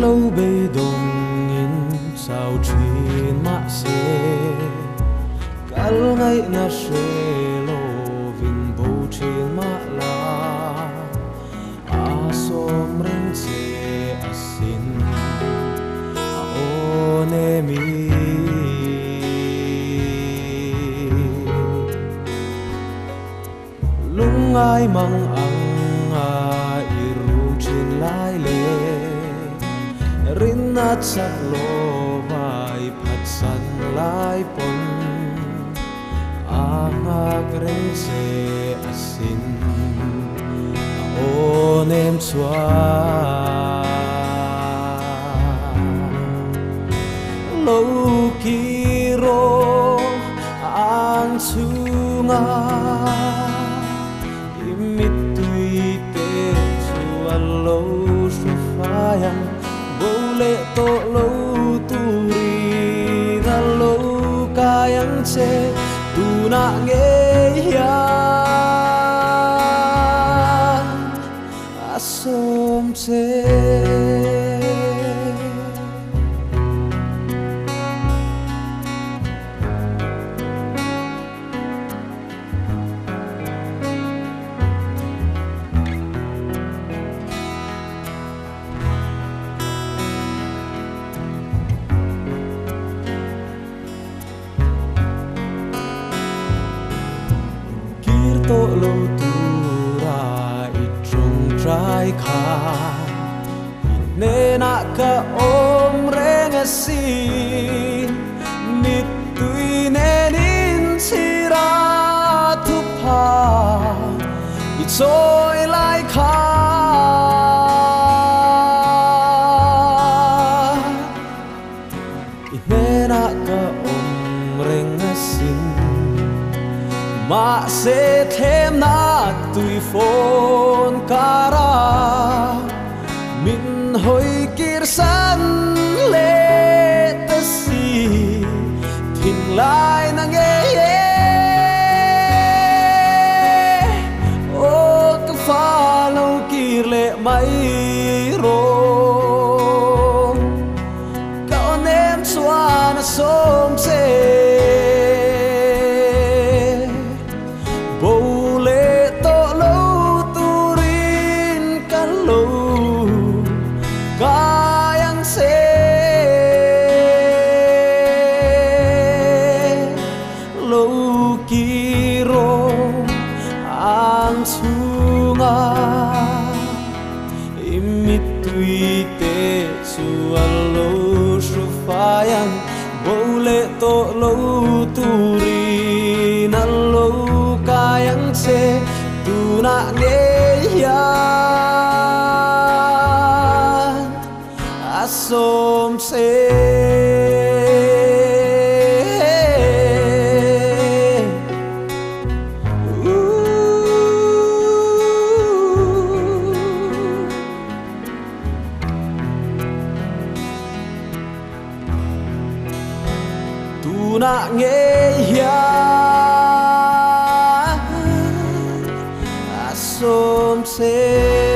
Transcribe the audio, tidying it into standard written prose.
lâu bê đồng in sao chuyện mã xe cal ngay na xe lo vin bầu chuyện mã la asom ren se asin aonemi lungai mang ang iru chin lai le rin at sak lo vai phat san lai pon angak ren se asin aonem chua lo kiro ang chunga lâu phayang bole to lâu turi na lâu kayang che tu na nghe yan asom che to lâu tu ra ít trong trái kha nên ka om reng si nit tui nên in sira thu pa ít trôi lại kha nên ka om reng si mà sẽ thêm na tùy phone cara min hoi kir san le ta si thình lại na nghe ô cái pha lâu kir le mai ro cao nem xóa na som se kiro ang sunga imitui te sualo sufayang bole to lo turi na lo kayang se tu na ngeyan asom se tu na nghe ya asom se